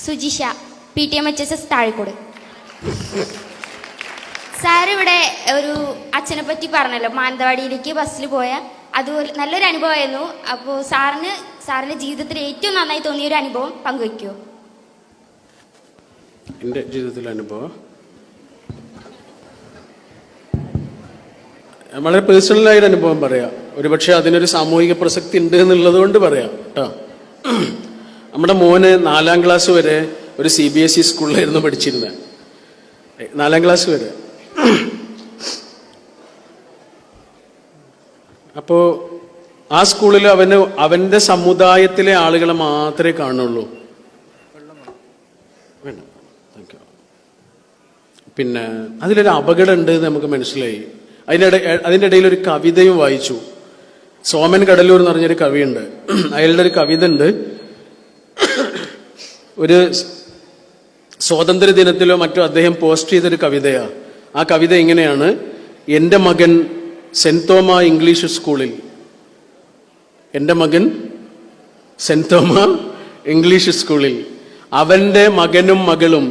Sujisha, PTMHS Thazhikode. Sir ഇവിടെ ഒരു അച്ഛനെ പറ്റി പറഞ്ഞല്ലോ, മാനന്തവാടിയിലേക്ക് ബസ്സിൽ പോയ. അതുപോലെ നല്ലൊരു അനുഭവമായിരുന്നു. അപ്പോൾ സാറിന്റെ ജീവിതത്തിൽ ഏറ്റവും നന്നായി തോന്നിയ ഒരു അനുഭവം പങ്കുവയ്ക്കുമോ? എൻ്റെ ജീവിതത്തിലെ അനുഭവം വളരെ പേഴ്സണലായൊരു അനുഭവം പറയാം. ഒരുപക്ഷെ അതിനൊരു സാമൂഹിക പ്രസക്തി ഉണ്ട് എന്നുള്ളത് കൊണ്ട് പറയാം കേട്ടോ. നമ്മുടെ മോന് 4ാം ക്ലാസ് വരെ ഒരു CBSE സ്കൂളിലായിരുന്നു പഠിച്ചിരുന്നത്. 4ാം ക്ലാസ് വരെ. അപ്പോൾ ആ സ്കൂളിൽ അവൻ്റെ സമുദായത്തിലെ ആളുകളെ മാത്രമേ കാണുള്ളൂ. പിന്നെ അതിലൊരു അപകടം ഉണ്ട് എന്ന് നമുക്ക് മനസ്സിലായി. അതിൻ്റെ ഇടയിൽ ഒരു കവിതയും വായിച്ചു. സോമൻ കടലൂർ എന്ന് പറഞ്ഞൊരു കവിയുണ്ട്. അയാളുടെ ഒരു കവിത ഉണ്ട്. ഒരു സ്വാതന്ത്ര്യ ദിനത്തിലോ മറ്റോ അദ്ദേഹം പോസ്റ്റ് ചെയ്തൊരു കവിതയാ. ആ കവിത ഇങ്ങനെയാണ്: എൻ്റെ മകൻ സെന്റ് തോമ ഇംഗ്ലീഷ് സ്കൂളിൽ, എൻ്റെ മകൻ സെന്റ് തോമ ഇംഗ്ലീഷ് സ്കൂളിൽ, അവൻ്റെ മകനും മകളും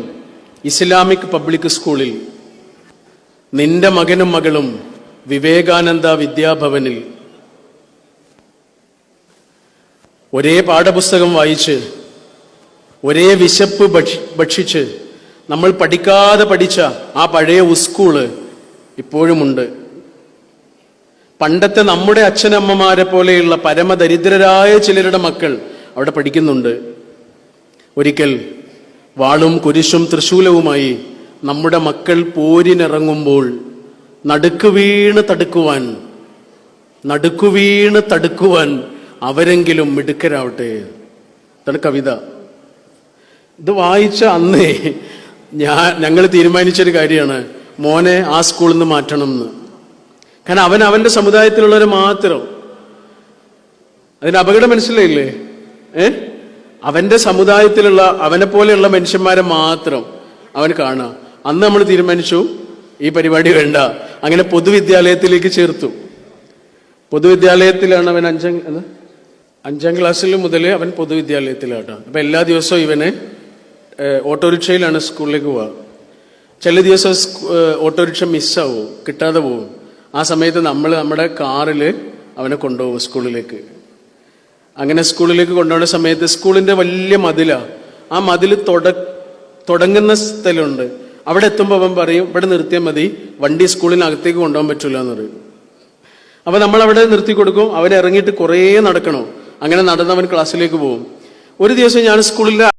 ഇസ്ലാമിക് പബ്ലിക് സ്കൂളിൽ, നിന്റെ മകനും മകളും വിവേകാനന്ദ വിദ്യാഭവനിൽ. ഒരേ പാഠപുസ്തകം വായിച്ച് ഒരേ വിശപ്പ് ഭക്ഷിച്ച് നമ്മൾ പഠിക്കാതെ പഠിച്ച ആ പഴയ സ്കൂള് ഇപ്പോഴുമുണ്ട്. പണ്ടത്തെ നമ്മുടെ അച്ഛനമ്മമാരെ പോലെയുള്ള പരമദരിദ്രരായ ചിലരുടെ മക്കൾ അവിടെ പഠിക്കുന്നുണ്ട്. ഒരിക്കൽ വാളും കുരിശും തൃശൂലവുമായി നമ്മുടെ മക്കൾ പോരിനിറങ്ങുമ്പോൾ നടുക്കുവീണ് തടുക്കുവാൻ അവരെങ്കിലും മിടുക്കരാവട്ടെ. ഇതാണ് കവിത. ഇത് വായിച്ച അന്നേ ഞങ്ങൾ തീരുമാനിച്ചൊരു കാര്യമാണ്, മോനെ ആ സ്കൂളിൽ നിന്ന് മാറ്റണം എന്ന്. കാരണം അവന്റെ സമുദായത്തിലുള്ളവരെ മാത്രം. അതിന് അപകടം മനസ്സിലായില്ലേ? അവന്റെ സമുദായത്തിലുള്ള അവനെ പോലെയുള്ള മനുഷ്യന്മാരെ മാത്രം അവൻ കാണുക. അന്ന് നമ്മൾ തീരുമാനിച്ചു ഈ പരിപാടി വേണ്ട. അങ്ങനെ പൊതുവിദ്യാലയത്തിലേക്ക് ചേർത്തു. പൊതുവിദ്യാലയത്തിലാണ് അവൻ 5ാം ക്ലാസ്സിൽ മുതൽ അവൻ പൊതുവിദ്യാലയത്തിലാട്ടോ. അപ്പൊ എല്ലാ ദിവസവും ഇവന് ഓട്ടോറിക്ഷയിലാണ് സ്കൂളിലേക്ക് പോവുക. ചില ദിവസം ഓട്ടോറിക്ഷ മിസ്സാവും, കിട്ടാതെ പോവും. ആ സമയത്ത് നമ്മൾ നമ്മുടെ കാറിൽ അവനെ കൊണ്ടുപോകും സ്കൂളിലേക്ക്. അങ്ങനെ സ്കൂളിലേക്ക് കൊണ്ടുപോകുന്ന സമയത്ത് സ്കൂളിന്റെ വലിയ മതിലാ. ആ മതിൽ തുടങ്ങുന്ന സ്ഥലമുണ്ട്. അവിടെ എത്തുമ്പോൾ അവൻ പറയും, ഇവിടെ നിർത്തിയാൽ മതി, വണ്ടി സ്കൂളിനകത്തേക്ക് കൊണ്ടുപോകാൻ പറ്റില്ല എന്ന് പറയും. അപ്പൊ നമ്മൾ അവിടെ നിർത്തി കൊടുക്കും. അവൻ ഇറങ്ങിയിട്ട് കുറേ നടക്കണം. അങ്ങനെ നടന്നവൻ ക്ലാസ്സിലേക്ക് പോകും. ഒരു ദിവസം ഞാൻ സ്കൂളിൽ